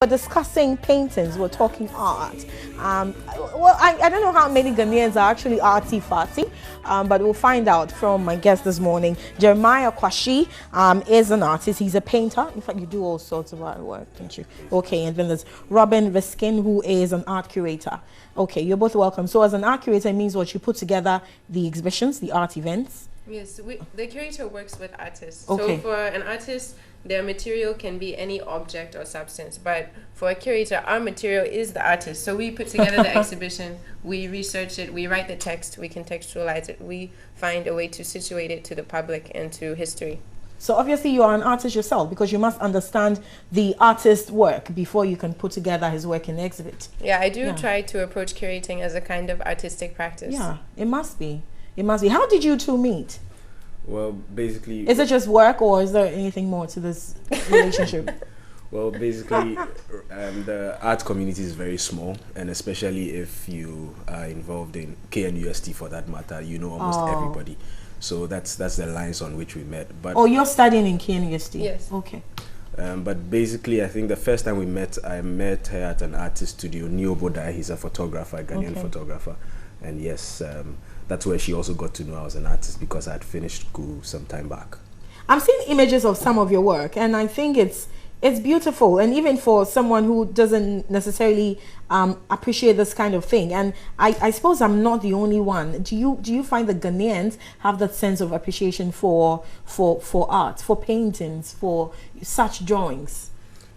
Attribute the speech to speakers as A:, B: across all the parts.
A: We're discussing paintings, we're talking art. Well, I don't know how many Ghanaians are actually arty-farty, but we'll find out from my guest this morning. Jeremiah Kwashi is an artist. He's a painter. In fact, you do all sorts of artwork, don't you? Okay, and then there's Robin Viskin, who is an art curator. Okay, you're both welcome. So as an art curator, it means what you put together the exhibitions, the art events.
B: Yes, the curator works with artists.
A: Okay.
B: So for an artist, their material can be any object or substance. But for a curator, our material is the artist. So we put together the exhibition, we research it, we write the text, we contextualize it, we find a way to situate it to the public and to history.
A: So obviously you are an artist yourself, because you must understand the artist's work before you can put together his work in the exhibit.
B: Yeah, I do try to approach curating as a kind of artistic practice.
A: Yeah, it must be. It must be. How did you two meet?
C: Well, basically...
A: Is it just work, or is there anything more to this relationship?
C: Well, basically, the art community is very small, and especially if you are involved in KNUST for that matter, you know almost everybody. So that's the lines on which we met. But
A: you're studying in KNUST?
B: Yes.
A: Okay.
C: But basically, I think the first time we met, I met her at an artist studio, Neo Bodai. He's a photographer, a Ghanaian photographer. And yes, that's where she also got to know I was an artist, because I had finished school some time back.
A: I've seen images of some of your work, and I think it's beautiful, and even for someone who doesn't necessarily appreciate this kind of thing. And I suppose I'm not the only one. Do you find that Ghanaians have that sense of appreciation for art, for paintings, for such drawings?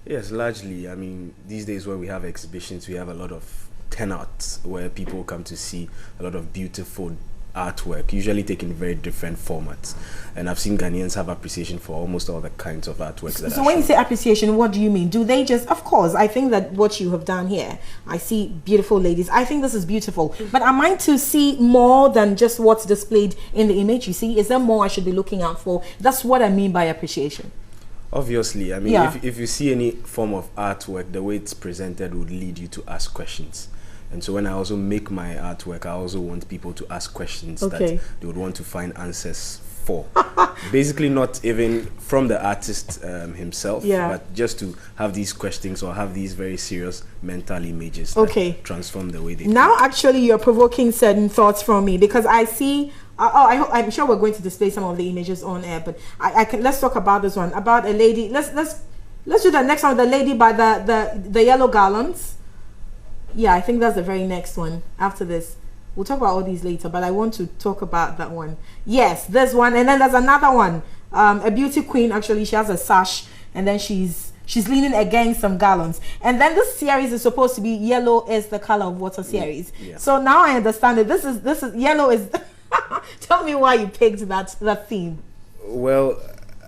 C: Yes, largely. I mean, these days when we have exhibitions, we have a lot of turnouts where people come to see a lot of beautiful artwork, usually taking very different formats. And I've seen Ghanaians have appreciation for almost all the kinds of artworks that
A: So when you say appreciation, what do you mean? Do they just, of course, I think that what you have done here, I see beautiful ladies. I think this is beautiful. But am I to see more than just what's displayed in the image? You see, is there more I should be looking out for? That's what I mean by appreciation.
C: Obviously, I mean, if you see any form of artwork, the way it's presented would lead you to ask questions. And so when I also make my artwork, I also want people to ask questions that they would want to find answers for. Basically, not even from the artist himself, but just to have these questions or have these very serious mental images that transform the way they
A: now
C: think.
A: Actually, you're provoking certain thoughts from me, because I see I'm sure we're going to display some of the images on air, but let's talk about this one, about a lady. Let's do the next one, the lady by the yellow garlands. Yeah, I think that's the very next one after this. We'll talk about all these later, but I want to talk about that one. Yes, there's one, and then there's another one. A beauty queen, actually, she has a sash, and then she's leaning against some garlands. And then this series is supposed to be yellow is the color of water series. Yeah. So now I understand it. This is yellow is. Tell me why you picked that theme.
C: Well,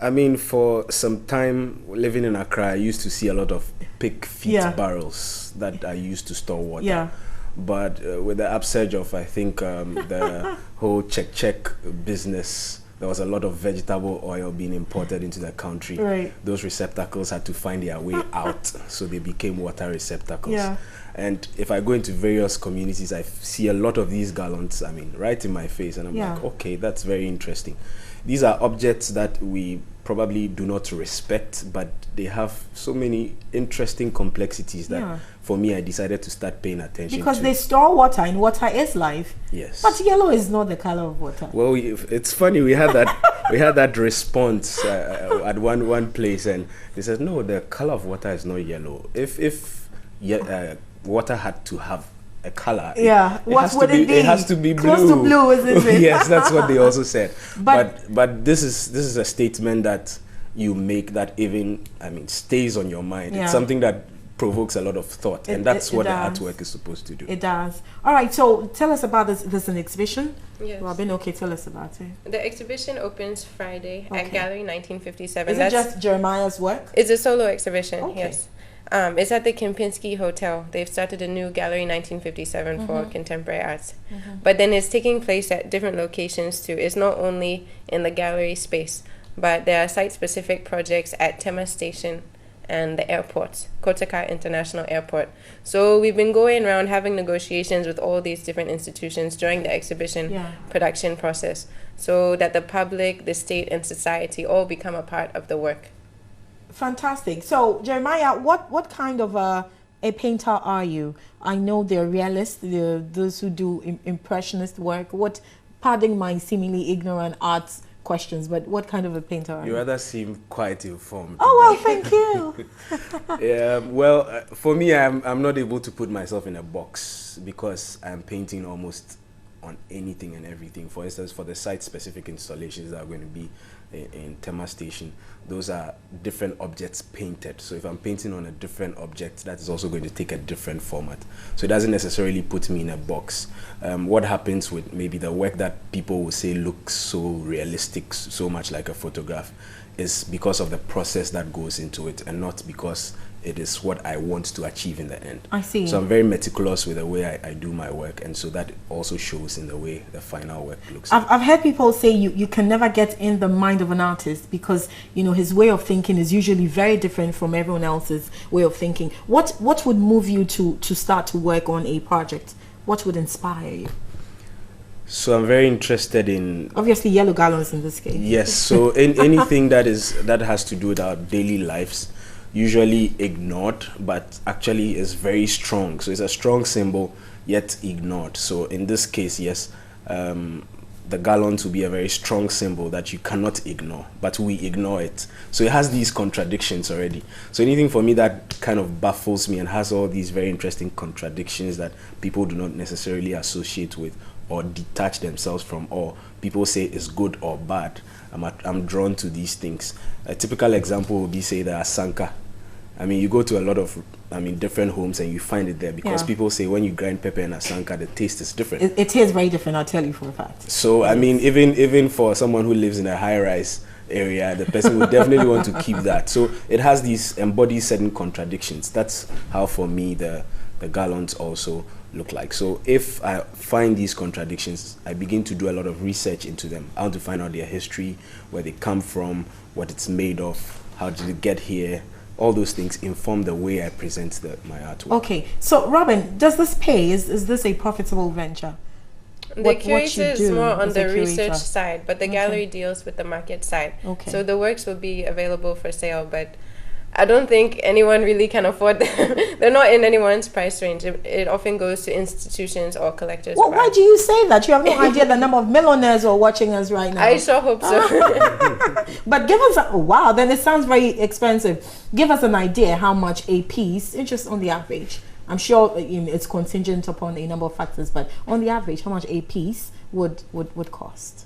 C: I mean, for some time living in Accra, I used to see a lot of pig feet barrels that I used to store water. Yeah. But with the upsurge of, I think, the whole check business, there was a lot of vegetable oil being imported into the country. Right. Those receptacles had to find their way out, so they became water receptacles. Yeah. And if I go into various communities, I see a lot of these garlands, I mean, right in my face, and I'm like, okay, that's very interesting. These are objects that we probably do not respect, but they have so many interesting complexities that for me I decided to start paying attention
A: because they store water, and water is life.
C: Yes.
A: But yellow is not the color of water.
C: Well, it's funny, we had that response at one place, and they said, no, the color of water is not yellow. If water had to have a color,
A: what would it be?
C: It has to be blue.
A: Close to blue, isn't it?
C: Yes, that's what they also said. But this is a statement that you make that even, I mean, stays on your mind. It's something that provokes a lot of thought, and that's what the artwork is supposed to do.
A: It does. All right, so tell us about this. There's an exhibition.
B: Yes.
A: Robin, tell us about it.
B: The exhibition opens Friday at Gallery 1957.
A: Is it just Jeremiah's work?
B: It's a solo exhibition, yes. It's at the Kempinski Hotel. They've started a new Gallery 1957 for contemporary arts. But then it's taking place at different locations too. It's not only in the gallery space, but there are site-specific projects at Tema Station and the airport, Kotoka International Airport. So we've been going around having negotiations with all these different institutions during the exhibition production process, so that the public, the state, and society all become a part of the work.
A: Fantastic. So, Jeremiah, what kind of a painter are you? I know they're realists, they're those who do impressionist work. Pardon my seemingly ignorant arts questions, but what kind of a painter are you?
C: You rather seem quite informed.
A: Oh, well, thank you.
C: Yeah, well, for me, I'm not able to put myself in a box because I'm painting almost on anything and everything. For instance, for the site-specific installations that are going to be in Tema Station, those are different objects painted. So if I'm painting on a different object, that is also going to take a different format. So it doesn't necessarily put me in a box. What happens with maybe the work that people will say looks so realistic, so much like a photograph, is because of the process that goes into it and not because it is what I want to achieve in the end.
A: I see.
C: So I'm very meticulous with the way I do my work, and so that also shows in the way the final work looks.
A: I've heard people say you can never get in the mind of an artist because, you know, his way of thinking is usually very different from everyone else's way of thinking. What would move you to start to work on a project? What would inspire you?
C: So I'm very interested in,
A: obviously, yellow gallons in this case.
C: Yes, so in anything that has to do with our daily lives, usually ignored, but actually is very strong. So it's a strong symbol, yet ignored. So in this case, yes, the gallons will be a very strong symbol that you cannot ignore, but we ignore it. So it has these contradictions already. So anything for me that kind of baffles me and has all these very interesting contradictions that people do not necessarily associate with or detach themselves from, or people say is good or bad, I'm drawn to these things. A typical example would be, say, the asanka. I mean, you go to a lot of, different homes and you find it there because people say when you grind pepper and asanka, the taste is different.
A: It is very different, I'll tell you for a fact.
C: So, I mean, even for someone who lives in a high-rise area, the person would definitely want to keep that. So it has these embodied certain contradictions. That's how, for me, the gallons also look like. So if I find these contradictions, I begin to do a lot of research into them. I want to find out their history, where they come from, what it's made of, how did it get here. All those things inform the way I present my artwork.
A: Okay, so Robin, does this pay? Is this a profitable venture?
B: The curator is more on the research side, but the gallery deals with the market side.
A: Okay.
B: So the works will be available for sale, but I don't think anyone really can afford them. They're not in anyone's price range. It often goes to institutions or collectors.
A: Well, why do you say that? You have no idea the number of millionaires who are watching us right now.
B: I sure hope so.
A: But give us wow, then it sounds very expensive. Give us an idea how much a piece, just on the average. I'm sure it's contingent upon a number of factors, but on the average, how much a piece would cost?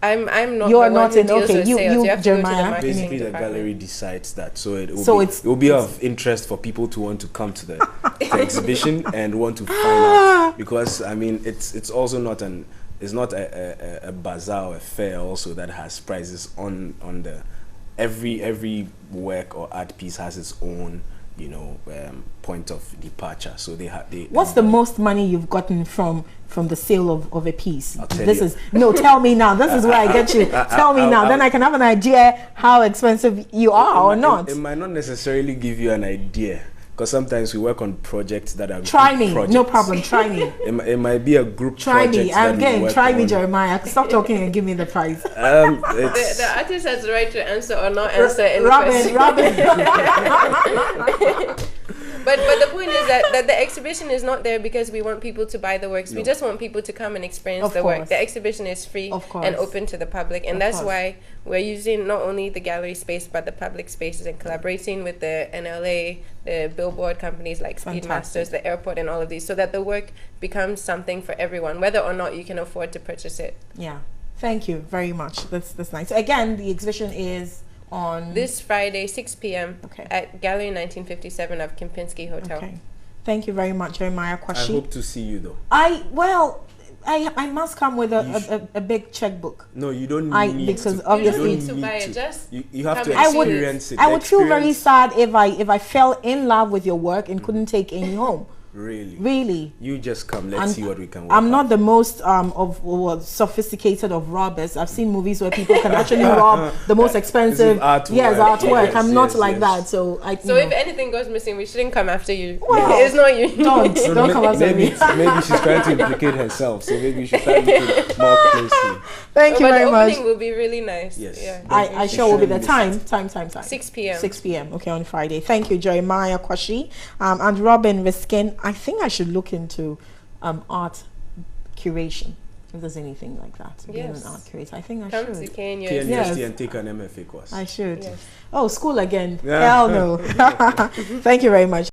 B: I'm not.
A: You are not in. Okay, you Jeremiah.
C: Basically, the gallery decides that, so it will be of interest for people to want to come to the exhibition and want to find out, because it's also not a bazaar or a fair also that has prizes on the every work or art piece has its own point of departure. So what's
A: the most money you've gotten from the sale of a piece?
C: Tell
A: me now. This is where I get you. Tell me now. Then I can have an idea how expensive you are or not.
C: It might not necessarily give you an idea, because sometimes we work on projects that are
A: try me
C: projects.
A: No problem, try me.
C: It might be a group
A: try
C: project.
A: Try me, Jeremiah. Stop talking and give me the prize.
B: The artist has the right to answer or not answer any question.
A: Robin.
B: But the point is that the exhibition is not there because we want people to buy the works. No. We just want people to come and experience the work. The exhibition is free and open to the public, and that's why we're using not only the gallery space but the public spaces and collaborating with the NLA, the billboard companies like Speedmasters, the airport, and all of these, so that the work becomes something for everyone, whether or not you can afford to purchase it.
A: Yeah, thank you very much. That's nice. So again, the exhibition is on
B: this Friday, 6 p.m. At Gallery 1957 of Kempinski Hotel.
A: Okay. Thank you very much, Jeremiah Kwashi.
C: I hope to see you though.
A: I must come with a big checkbook.
C: No, you don't need
A: because
C: to.
A: Obviously
B: you don't need to buy it. Just
C: you have to experience it.
A: I would feel very sad if I fell in love with your work and couldn't take any home.
C: Really? You just come. Let's see what we can work
A: I'm
C: out.
A: not the most sophisticated of robbers. I've seen movies where people can actually rob the most expensive artwork.
C: Yes,
A: I'm not like that. So
B: if anything goes missing, we shouldn't come after you. Well, it's not you.
A: Don't come after me.
C: Maybe she's trying to implicate herself. So maybe we should start looking more closely.
A: Thank you very much.
B: The opening will be really nice.
C: Yes.
B: Yeah.
A: I sure will be the time.
B: 6 p.m.
A: 6 p.m. Okay, on Friday. Thank you, Jeremiah Kwashi, and Robin Riskin. I think I should look into art curation, if there's anything like that. Being an art curator, I think I should.
B: Come to Kenya.
C: KNUST and take an MFA course.
A: I should.
B: Yes.
A: Oh, school again? Hell no. Thank you very much.